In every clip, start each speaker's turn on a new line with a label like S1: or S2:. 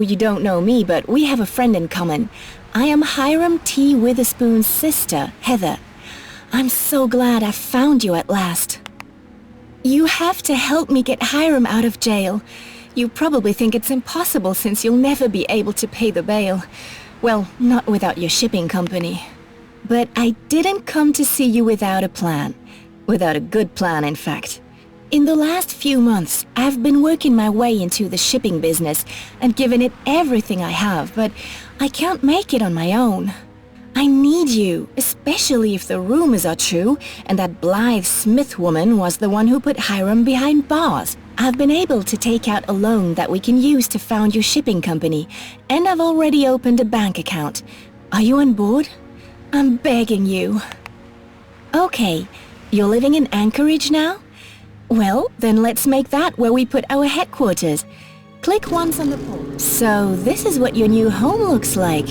S1: You don't know me, but we have a friend in common. I am Hiram T. Witherspoon's sister, Heather. I'm so glad I found you at last. You have to help me get Hiram out of jail. You probably think it's impossible since you'll never be able to pay the bail. Well, not without your shipping company. But I didn't come to see you without a plan. Without a good plan, in fact. In the last few months, I've been working my way into the shipping business and given it everything I have, but I can't make it on my own. I need you, especially if the rumors are true and that Blythe Smith woman was the one who put Hiram behind bars. I've been able to take out a loan that we can use to found your shipping company, and I've already opened a bank account. Are you on board? I'm begging you. Okay, you're living in Anchorage now? Well, then let's make that where we put our headquarters. Click once on the port. So this is what your new home looks like.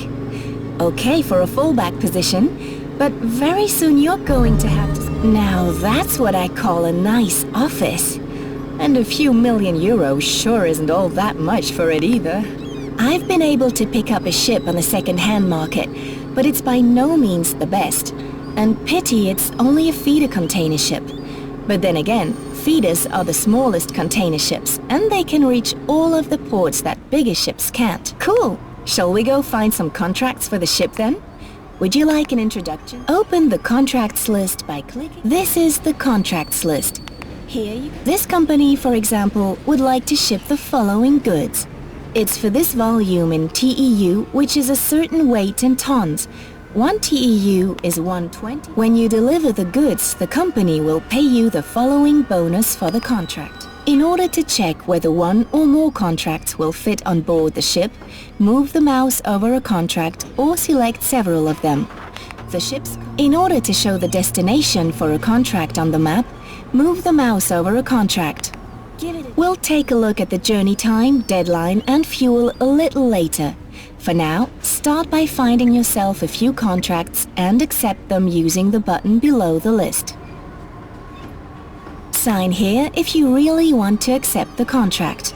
S1: Okay for a fallback position, but very soon you're going to have to... Now that's what I call a nice office. And a few million euros sure isn't all that much for it either. I've been able to pick up a ship on the second-hand market, but it's by no means the best. And pity it's only a feeder container ship. But then again, feeders are the smallest container ships, and they can reach all of the ports that bigger ships can't. Cool! Shall we go find some contracts for the ship then? Would you like an introduction? Open the contracts list by clicking. This is the contracts list. Here this company, for example, would like to ship the following goods. It's for this volume in TEU, which is a certain weight in tons. 1 TEU is 120. When you deliver the goods, the company will pay you the following bonus for the contract. In order to check whether one or more contracts will fit on board the ship, move the mouse over a contract or select several of them. In order to show the destination for a contract on the map, move the mouse over a contract. We'll take a look at the journey time, deadline and fuel a little later. For now, start by finding yourself a few contracts and accept them using the button below the list. Sign here if you really want to accept the contract.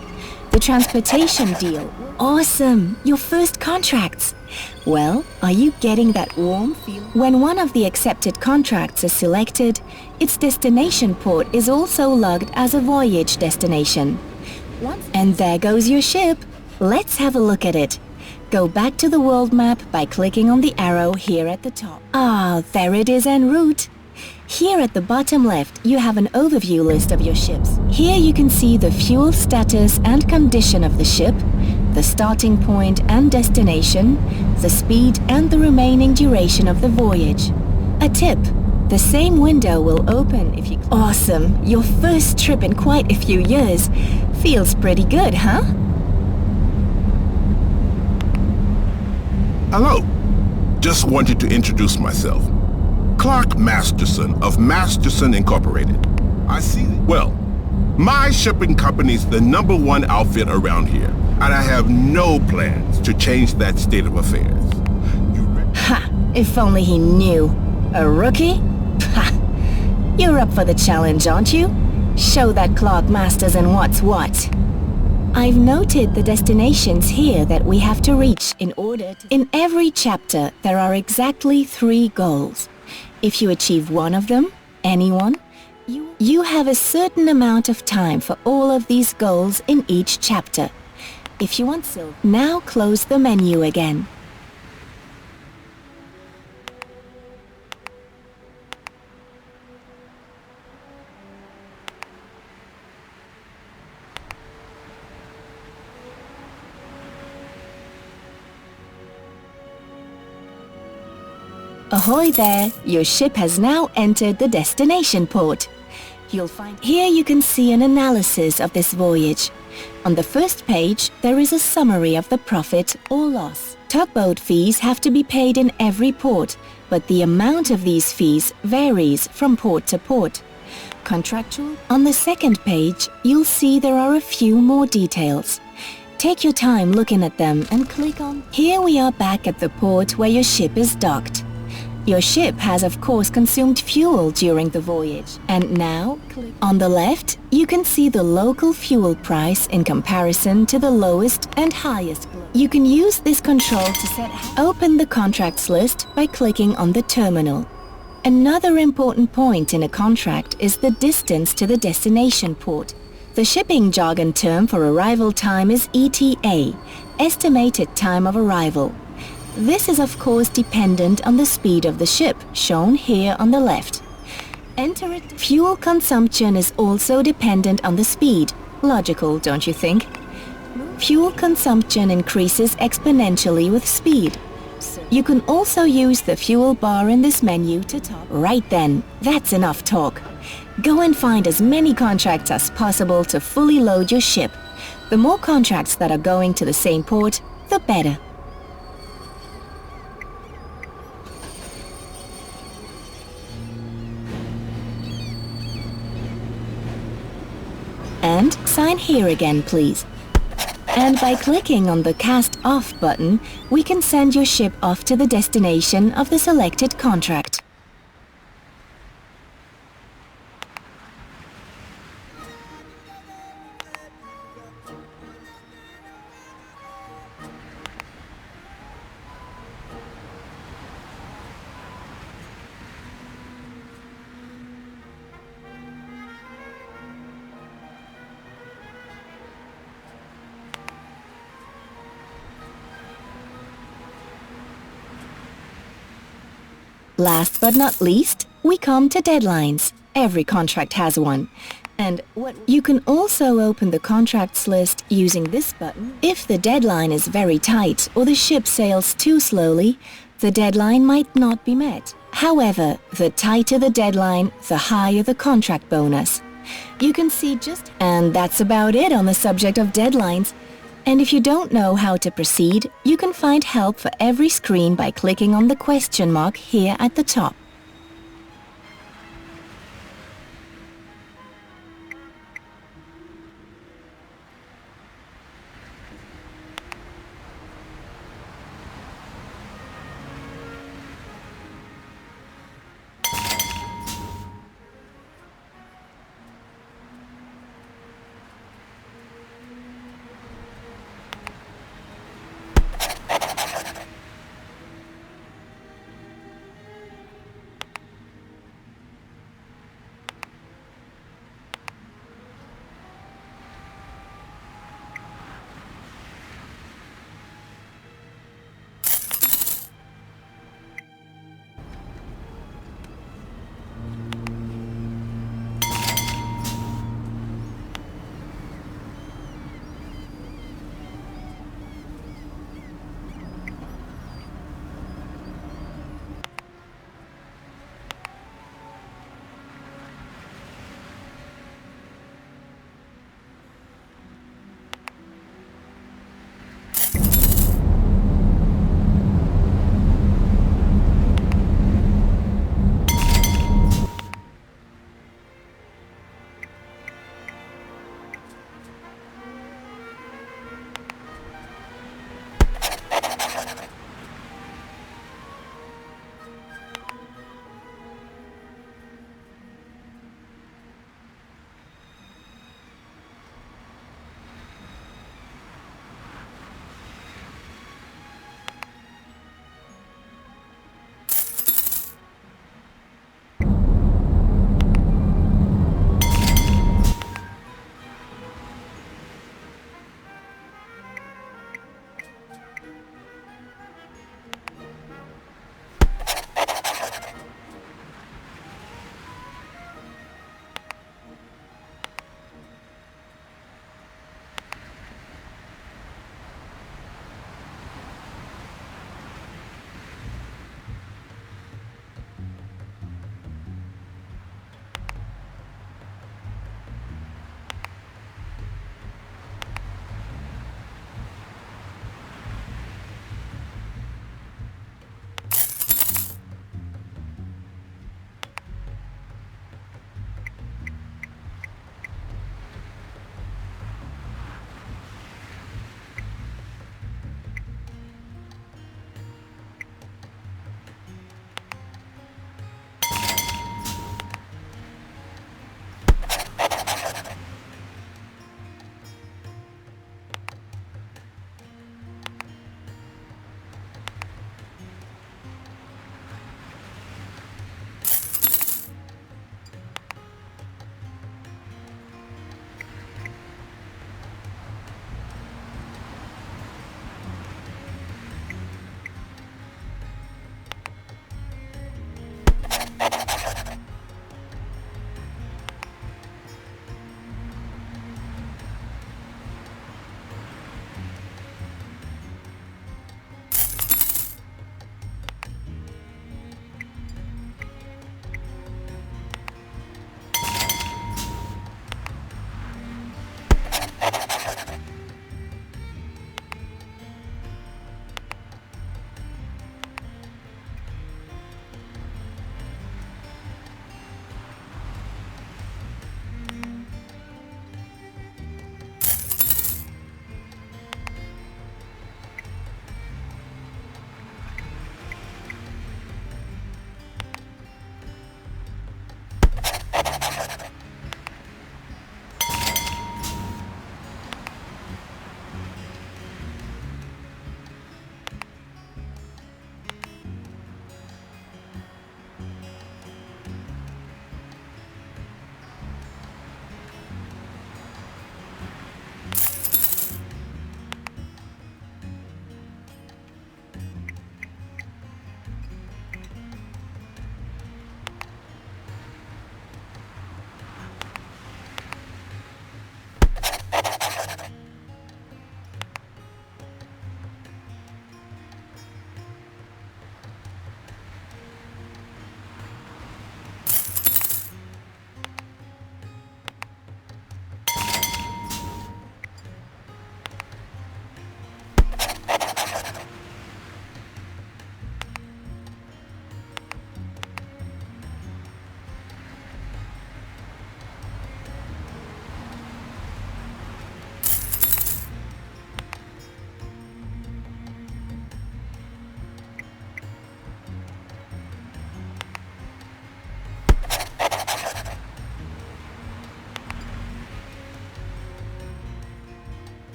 S1: The transportation deal. Awesome! Your first contracts! Well, are you getting that warm feeling? When one of the accepted contracts is selected, its destination port is also logged as a voyage destination. And there goes your ship. Let's have a look at it. Go back to the world map by clicking on the arrow here at the top. Ah, there it is en route. Here at the bottom left, you have an overview list of your ships. Here you can see the fuel status and condition of the ship, the starting point and destination, the speed and the remaining duration of the voyage. A tip: the same window will open if you... Awesome! Your first trip in quite a few years. Feels pretty good, huh?
S2: Hello. Just wanted to introduce myself. Clark Masterson of Masterson Incorporated. I see. Well, my shipping company's the #1 outfit around here, and I have no plans to change that state of affairs.
S1: Ha! If only he knew. A rookie? Ha! You're up for the challenge, aren't you? Show that Clark Masterson what's what. I've noted the destinations here that we have to reach in order to... In every chapter, there are exactly 3 goals. If you achieve one of them, anyone, you have a certain amount of time for all of these goals in each chapter. If you want silver, now close the menu again. Ahoy there! Your ship has now entered the destination port. You'll find here you can see an analysis of this voyage. On the first page, there is a summary of the profit or loss. Tugboat fees have to be paid in every port, but the amount of these fees varies from port to port. Contractual. On the second page, you'll see there are a few more details. Take your time looking at them and click on... Here we are back at the port where your ship is docked. Your ship has of course consumed fuel during the voyage. And now, on the left, you can see the local fuel price in comparison to the lowest and highest. You can use this control to open the contracts list by clicking on the terminal. Another important point in a contract is the distance to the destination port. The shipping jargon term for arrival time is ETA, estimated time of arrival. This is of course dependent on the speed of the ship, shown here on the left. Fuel consumption is also dependent on the speed. Logical, don't you think? Fuel consumption increases exponentially with speed. You can also use the fuel bar in this menu to top. Right then, that's enough talk. Go and find as many contracts as possible to fully load your ship. The more contracts that are going to the same port, the better. And sign here again, please. And by clicking on the Cast Off button, we can send your ship off to the destination of the selected contract. Last but not least, we come to deadlines. Every contract has one. And you can also open the contracts list using this button. If the deadline is very tight or the ship sails too slowly, the deadline might not be met. However, the tighter the deadline, the higher the contract bonus. You can see And that's about it on the subject of deadlines. And if you don't know how to proceed, you can find help for every screen by clicking on the question mark here at the top.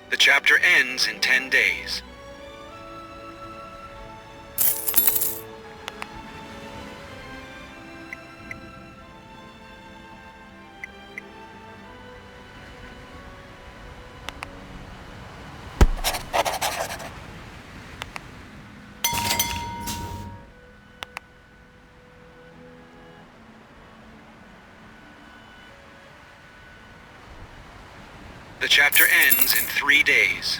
S3: The chapter ends in 10 days. The chapter ends in 3 days.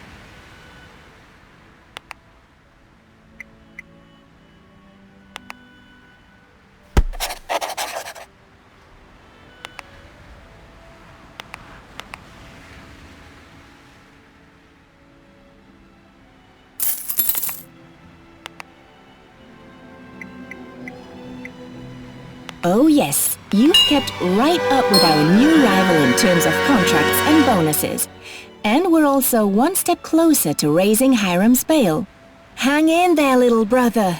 S1: Oh yes, you've kept right up with our new rival in terms of contracts and bonuses. And we're also one step closer to raising Hiram's bail. Hang in there, little brother.